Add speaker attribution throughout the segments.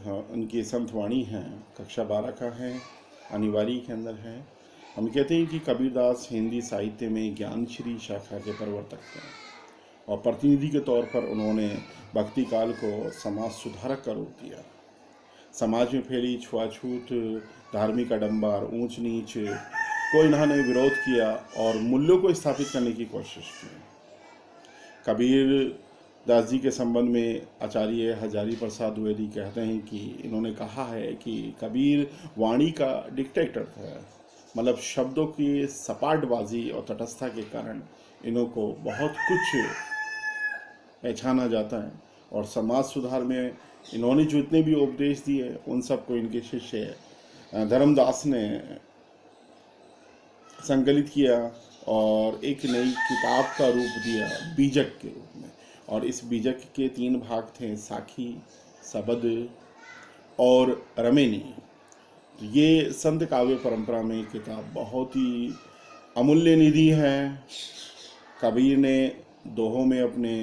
Speaker 1: उनकी संत वाणी है, कक्षा 12 का है, अनिवार्य के अंदर है। हम कहते हैं कि कबीरदास हिंदी साहित्य में ज्ञानश्री शाखा के प्रवर्तक हैं और प्रतिनिधि के तौर पर उन्होंने भक्ति काल को समाज सुधारक का रूप दिया। समाज में फैली छुआछूत, धार्मिक आडंबर, ऊंच नीच को इन्होंने विरोध किया और मूल्यों को स्थापित करने की कोशिश की। कबीर दास जी के संबंध में आचार्य हजारी प्रसाद द्विवेदी कहते हैं कि इन्होंने कहा है कि कबीर वाणी का डिक्टेटर था, मतलब शब्दों की सपाटबाजी और तटस्थता के कारण इन्हों को बहुत कुछ पहचाना जाता है और समाज सुधार में इन्होंने जो इतने भी उपदेश दिए उन सबको इनके शिष्य धर्मदास ने संकलित किया और एक नई किताब का रूप दिया बीजक के रूप में। और इस बीजक के 3 भाग थे, साखी, सबद और रमेनी। ये संत काव्य परंपरा में किताब बहुत ही अमूल्य निधि है। कबीर ने दोहों में अपने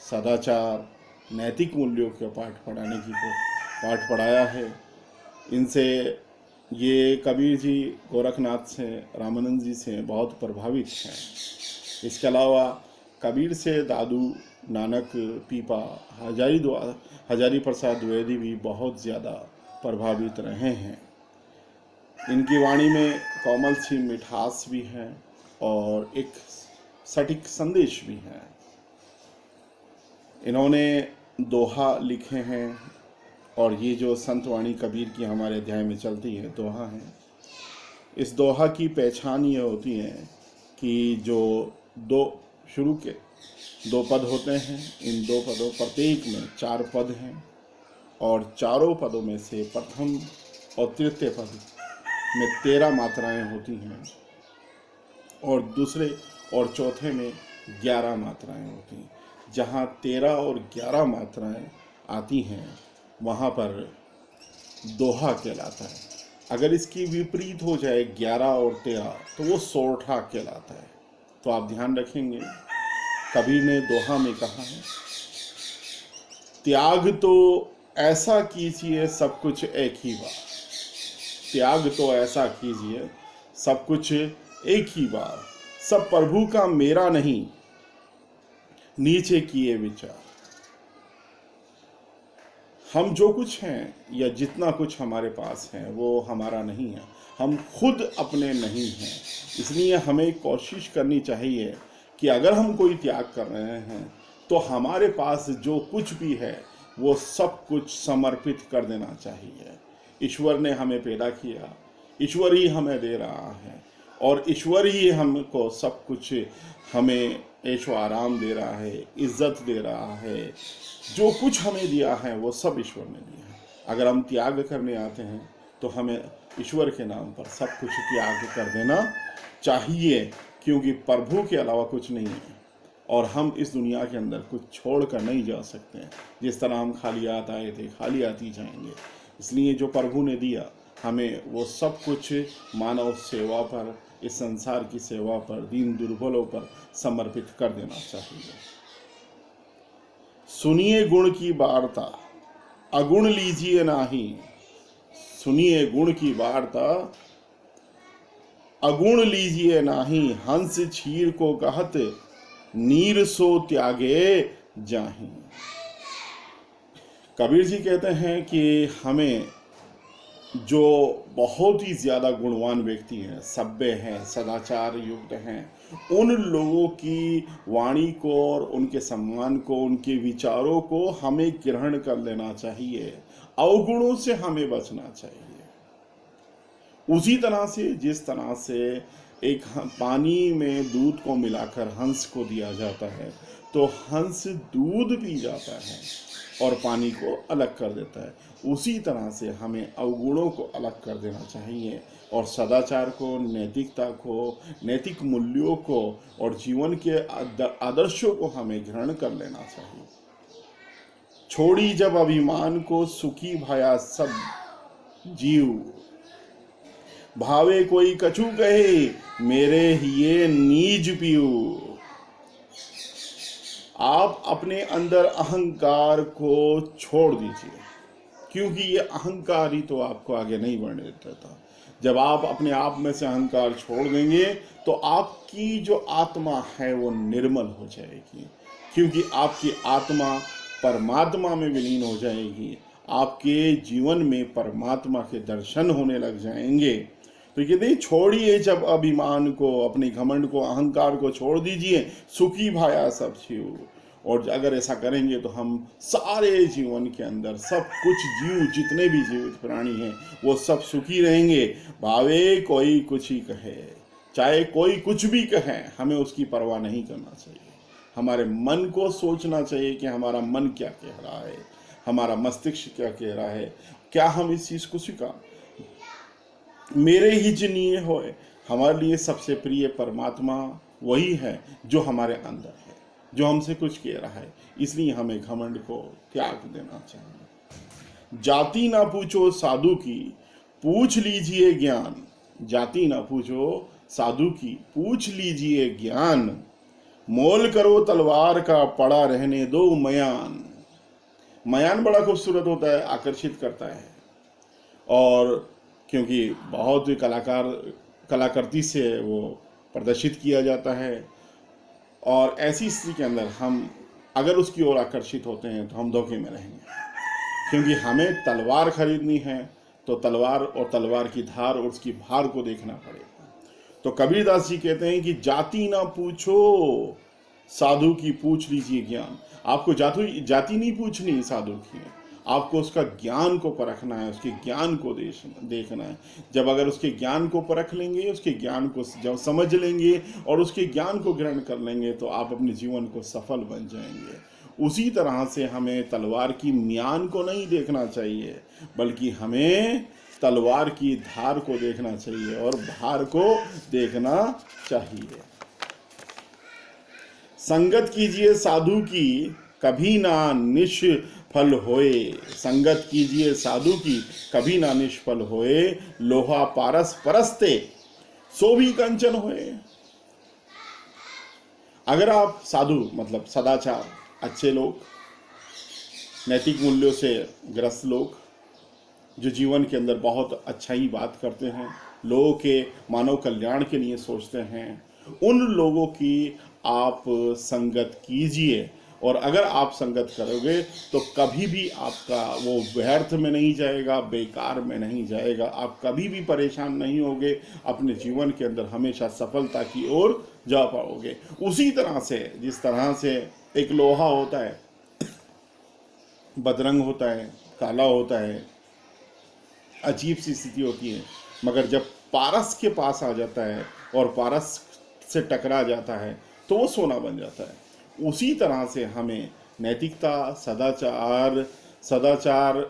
Speaker 1: सदाचार, नैतिक मूल्यों के पाठ पढ़ाया है। इनसे ये कबीर जी गोरखनाथ से, रामानंद जी से बहुत प्रभावित हैं। इसके अलावा कबीर से दादू नानक, पीपा, हजारी प्रसाद द्विवेदी भी बहुत ज़्यादा प्रभावित रहे हैं। इनकी वाणी में कोमल सी मिठास भी है और एक सटीक संदेश भी है। इन्होंने दोहा लिखे हैं और ये जो संत वाणी कबीर की हमारे अध्याय में चलती है, दोहा है। इस दोहा की पहचान ये होती है कि जो शुरू के 2 पद होते हैं, इन 2 पदों प्रत्येक में 4 पद हैं और चारों पदों में से प्रथम और तृतीय पद में 13 मात्राएं होती हैं और दूसरे और चौथे में 11 मात्राएं होती हैं। जहाँ 13 और 11 मात्राएं आती हैं वहाँ पर दोहा कहलाता है। अगर इसकी विपरीत हो जाए 11 और 13 तो वो सोरठा कहलाता है। तो आप ध्यान रखेंगे, कबीर ने दोहा में कहा है, त्याग तो ऐसा कीजिए सब कुछ एक ही बार, त्याग तो ऐसा कीजिए सब कुछ एक ही बार, सब प्रभु का मेरा नहीं, नीचे किए विचार। हम जो कुछ हैं या जितना कुछ हमारे पास है वो हमारा नहीं है, हम खुद अपने नहीं हैं। इसलिए हमें कोशिश करनी चाहिए कि अगर हम कोई त्याग कर रहे हैं तो हमारे पास जो कुछ भी है वो सब कुछ समर्पित कर देना चाहिए। ईश्वर ने हमें पैदा किया, ईश्वर ही हमें दे रहा है और ईश्वर ही हमको सब कुछ, हमें ऐशो आराम दे रहा है, इज्जत दे रहा है। जो कुछ हमें दिया है वो सब ईश्वर ने दिया है। अगर हम त्याग करने आते हैं तो हमें ईश्वर के नाम पर सब कुछ त्याग कर देना चाहिए, क्योंकि प्रभु के अलावा कुछ नहीं है और हम इस दुनिया के अंदर कुछ छोड़ कर नहीं जा सकते हैं। जिस तरह हम खाली हाथ आए थे खाली हाथ ही जाएंगे। इसलिए जो प्रभु ने दिया हमें वो सब कुछ मानव सेवा पर, इस संसार की सेवा पर, दीन दुर्बलों पर समर्पित कर देना चाहिए। सुनिए गुण की वार्ता, अगुण लीजिए नाही। सुनिए गुण की वार्ता, अगुण लीजिए नाही। हंस क्षीर को कहत, नीर सो त्यागे जाहि। कबीर जी कहते हैं कि हमें जो बहुत ही ज़्यादा गुणवान व्यक्ति हैं, सभ्य हैं, सदाचार युक्त हैं, उन लोगों की वाणी को और उनके सम्मान को, उनके विचारों को हमें ग्रहण कर लेना चाहिए। अवगुणों से हमें बचना चाहिए। उसी तरह से जिस तरह से एक पानी में दूध को मिलाकर हंस को दिया जाता है तो हंस दूध पी जाता है और पानी को अलग कर देता है, उसी तरह से हमें अवगुणों को अलग कर देना चाहिए और सदाचार को, नैतिकता को, नैतिक मूल्यों को और जीवन के आदर्शों को हमें ग्रहण कर लेना चाहिए। छोड़ी जब अभिमान को, सुखी भया सब जीव। भावे कोई कछु कहे, मेरे हिये नीज पीऊ। आप अपने अंदर अहंकार को छोड़ दीजिए क्योंकि ये अहंकार ही तो आपको आगे नहीं बढ़ने देता। जब आप अपने आप में से अहंकार छोड़ देंगे तो आपकी जो आत्मा है वो निर्मल हो जाएगी, क्योंकि आपकी आत्मा परमात्मा में विलीन हो जाएगी। आपके जीवन में परमात्मा के दर्शन होने लग जाएंगे। तो कहते हैं छोड़िए जब अभिमान को, अपने घमंड को, अहंकार को छोड़ दीजिए, सुखी भाया सब जीव। और अगर ऐसा करेंगे तो हम सारे जीवन के अंदर सब कुछ जीव, जितने भी जीवित प्राणी हैं वो सब सुखी रहेंगे। भावे कोई कुछ ही कहे, चाहे कोई कुछ भी कहे, हमें उसकी परवाह नहीं करना चाहिए। हमारे मन को सोचना चाहिए कि हमारा मन क्या कह रहा है, हमारा मस्तिष्क क्या कह रहा है, क्या हम इस चीज़ को स्वीकार। मेरे ही जिनिए होए, हमारे लिए सबसे प्रिय परमात्मा वही है जो हमारे अंदर है, जो हमसे कुछ कह रहा है। इसलिए हमें घमंड को त्याग देना चाहिए। जाति ना पूछो साधु की, पूछ लीजिए ज्ञान। जाति ना पूछो साधु की, पूछ लीजिए ज्ञान। मोल करो तलवार का, पड़ा रहने दो मयान। मयान बड़ा खूबसूरत होता है, आकर्षित करता है, और क्योंकि बहुत कलाकृति से वो प्रदर्शित किया जाता है। और ऐसी स्थिति के अंदर हम अगर उसकी ओर आकर्षित होते हैं तो हम धोखे में रहेंगे, क्योंकि हमें तलवार खरीदनी है तो तलवार और तलवार की धार और उसकी भार को देखना पड़ेगा। तो कबीरदास जी कहते हैं कि जाति ना पूछो साधु की, पूछ लीजिए ज्ञान। आपको जाति नहीं पूछनी साधु की, आपको उसका ज्ञान को परखना है, उसके ज्ञान को देखना है। जब अगर उसके ज्ञान को परख लेंगे, उसके ज्ञान को जब समझ लेंगे और उसके ज्ञान को ग्रहण कर लेंगे तो आप अपने जीवन को सफल बन जाएंगे। उसी तरह से हमें तलवार की म्यान को नहीं देखना चाहिए, बल्कि हमें तलवार की धार को देखना चाहिए और भार को देखना चाहिए। संगत कीजिए साधु की, कभी ना निष्फल होए। संगत कीजिए साधु की, कभी ना निष्फल होए। लोहा पारस परस्ते, सो भी कंचन होए। अगर आप साधु मतलब सदाचार, अच्छे लोग, नैतिक मूल्यों से ग्रस्त लोग, जो जीवन के अंदर बहुत अच्छा ही बात करते हैं, लोगों के मानव कल्याण के लिए सोचते हैं, उन लोगों की आप संगत कीजिए। और अगर आप संगत करोगे तो कभी भी आपका वो व्यर्थ में नहीं जाएगा, बेकार में नहीं जाएगा। आप कभी भी परेशान नहीं होगे, अपने जीवन के अंदर हमेशा सफलता की ओर जा पाओगे। उसी तरह से जिस तरह से एक लोहा होता है, बदरंग होता है, काला होता है, अजीब सी स्थिति होती है, मगर जब पारस के पास आ जाता है और पारस से टकरा जाता है तो वो सोना बन जाता है। उसी तरह से हमें नैतिकता, सदाचार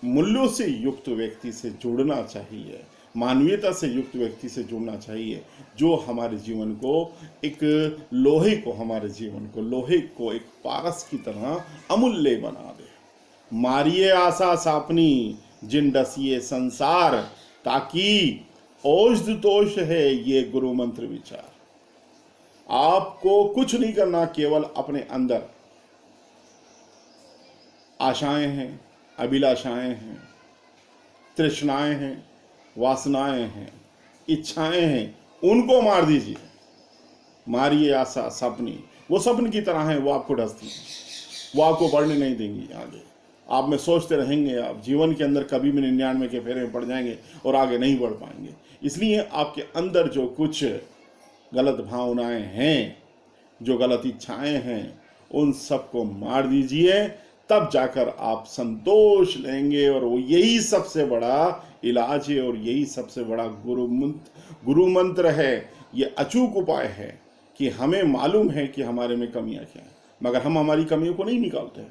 Speaker 1: मूल्यों से युक्त व्यक्ति से जुड़ना चाहिए, मानवीयता से युक्त व्यक्ति से जुड़ना चाहिए, जो हमारे जीवन को एक लोहे को, हमारे जीवन को लोहे को एक पारस की तरह अमूल्य बना दे। मारिए आशा सापनी, जिन डसिए संसार, ताकि औषध तोष है ये गुरु मंत्र विचार। आपको कुछ नहीं करना, केवल अपने अंदर आशाएं हैं, अभिलाषाएं हैं, तृष्णाएं हैं, वासनाएं हैं, इच्छाएं हैं, उनको मार दीजिए। मारिए आशा सपनी, वो सपन की तरह है, वो आपको डसती है, वो आपको बढ़ने नहीं देंगी आगे। आप में सोचते रहेंगे, आप जीवन के अंदर कभी भी 99 के फेरे में पड़ जाएंगे और आगे नहीं बढ़ पाएंगे। इसलिए आपके अंदर जो कुछ गलत भावनाएं हैं, जो गलत इच्छाएं हैं, उन सबको मार दीजिए, तब जाकर आप संतोष लेंगे। और वो यही सबसे बड़ा इलाज है और यही सबसे बड़ा गुरु मंत्र है। ये अचूक उपाय है कि हमें मालूम है कि हमारे में कमियां क्या हैं, मगर हम हमारी कमियों को नहीं निकालते।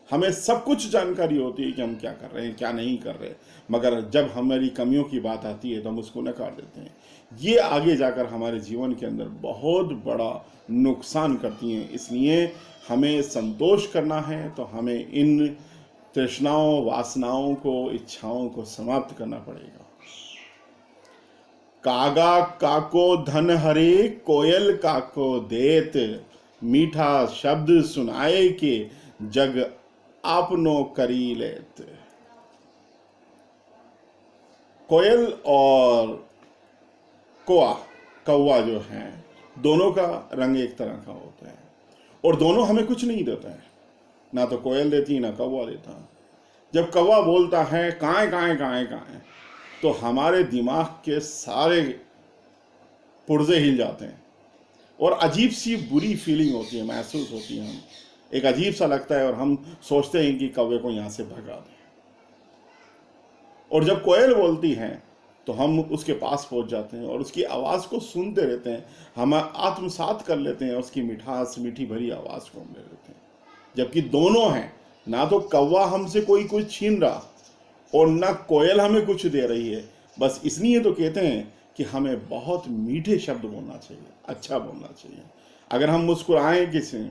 Speaker 1: हमें सब कुछ जानकारी होती है कि हम क्या कर रहे हैं, क्या नहीं कर रहे, मगर जब हमारी कमियों की बात आती है तो हम उसको नकार देते हैं। ये आगे जाकर हमारे जीवन के अंदर बहुत बड़ा नुकसान करती हैं। इसलिए हमें संतोष करना है तो हमें इन तृष्णाओं, वासनाओं को, इच्छाओं को समाप्त करना पड़ेगा। कागा काको धन हरे, कोयल काको देत। मीठा शब्द सुनाए के, जग आपनो करी लेत। कोयल और कौवा कौवा जो है, दोनों का रंग एक तरह का होता है और दोनों हमें कुछ नहीं देता है। ना तो कोयल देती ना कौवा देता। जब कौवा बोलता है काएं काएं काएं काएं, तो हमारे दिमाग के सारे पुर्जे हिल जाते हैं और अजीब सी बुरी फीलिंग होती है, महसूस होती है। हम एक अजीब सा लगता है और हम सोचते हैं कि कौवे को यहाँ से भगा दें। और जब कोयल बोलती है तो हम उसके पास पहुंच जाते हैं और उसकी आवाज़ को सुनते रहते हैं। हम आत्मसात कर लेते हैं उसकी मिठास, मीठी भरी आवाज़ को हम ले लेते हैं। जबकि दोनों हैं, ना तो कौवा हमसे कोई कुछ छीन रहा और ना कोयल हमें कुछ दे रही है। बस इसलिए तो कहते हैं कि हमें बहुत मीठे शब्द बोलना चाहिए, अच्छा बोलना चाहिए। अगर हम मुस्कुराएं किसी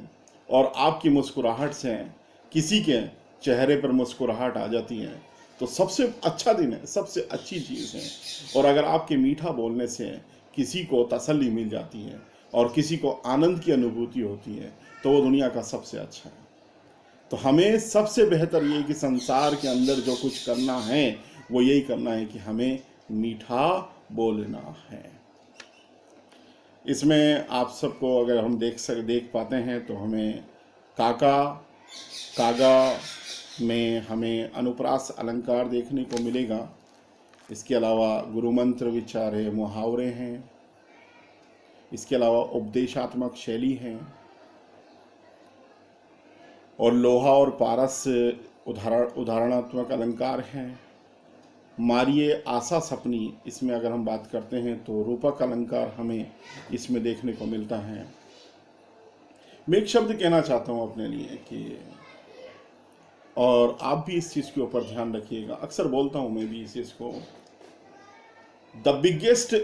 Speaker 1: और आपकी मुस्कुराहट से किसी के चेहरे पर मुस्कुराहट आ जाती है तो सबसे अच्छा दिन है, सबसे अच्छी चीज़ है। और अगर आपके मीठा बोलने से किसी को तसल्ली मिल जाती है और किसी को आनंद की अनुभूति होती है तो वो दुनिया का सबसे अच्छा है। तो हमें सबसे बेहतर ये कि संसार के अंदर जो कुछ करना है वो यही करना है कि हमें मीठा बोलना है। इसमें आप सबको अगर हम देख पाते हैं तो हमें काका कागा में हमें अनुप्रास अलंकार देखने को मिलेगा। इसके अलावा गुरु मंत्र विचार है, मुहावरे हैं। इसके अलावा उपदेशात्मक शैली है और लोहा और पारस उदाहरणात्मक अलंकार हैं। मारिए आशा सपनी, इसमें अगर हम बात करते हैं तो रूपक अलंकार हमें इसमें देखने को मिलता है। मैं एक शब्द कहना चाहता हूँ अपने लिए कि, और आप भी इस चीज़ के ऊपर ध्यान रखिएगा, अक्सर बोलता हूँ मैं भी इस चीज़ को, द बिगेस्ट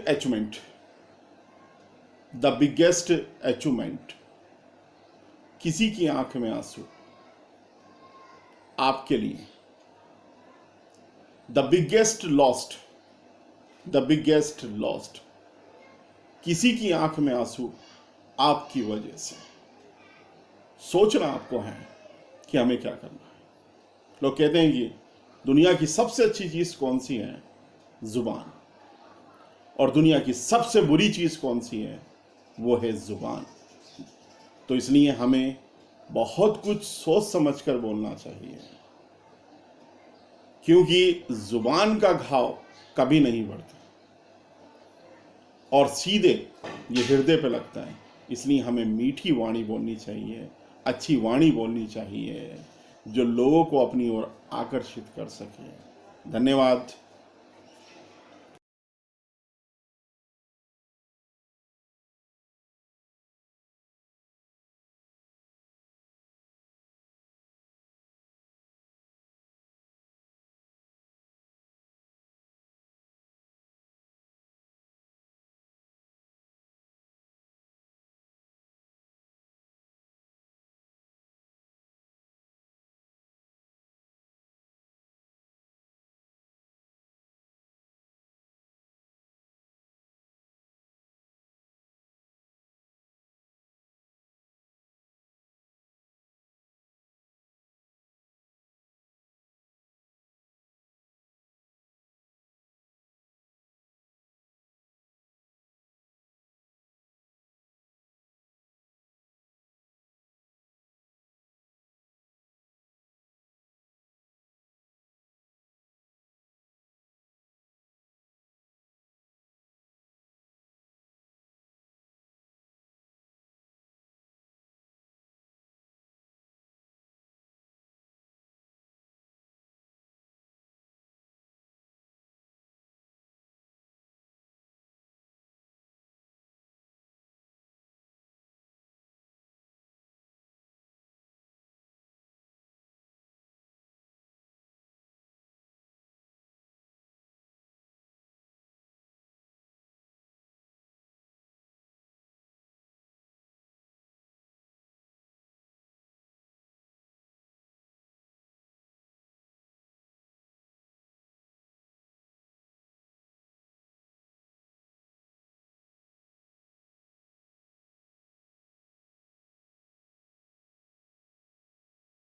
Speaker 1: अचीवमेंट किसी की आंख में आंसू आपके लिए, द बिगेस्ट लॉस्ट किसी की आंख में आंसू आपकी वजह से। सोचना आपको है कि हमें क्या करना है। लोग कहते हैं कि दुनिया की सबसे अच्छी चीज कौन सी है? जुबान। और दुनिया की सबसे बुरी चीज कौन सी है? वो है जुबान। तो इसलिए हमें बहुत कुछ सोच समझकर बोलना चाहिए, क्योंकि जुबान का घाव कभी नहीं बढ़ता और सीधे ये हृदय पे लगता है। इसलिए हमें मीठी वाणी बोलनी चाहिए, अच्छी वाणी बोलनी चाहिए जो लोगों को अपनी ओर आकर्षित कर सके। धन्यवाद।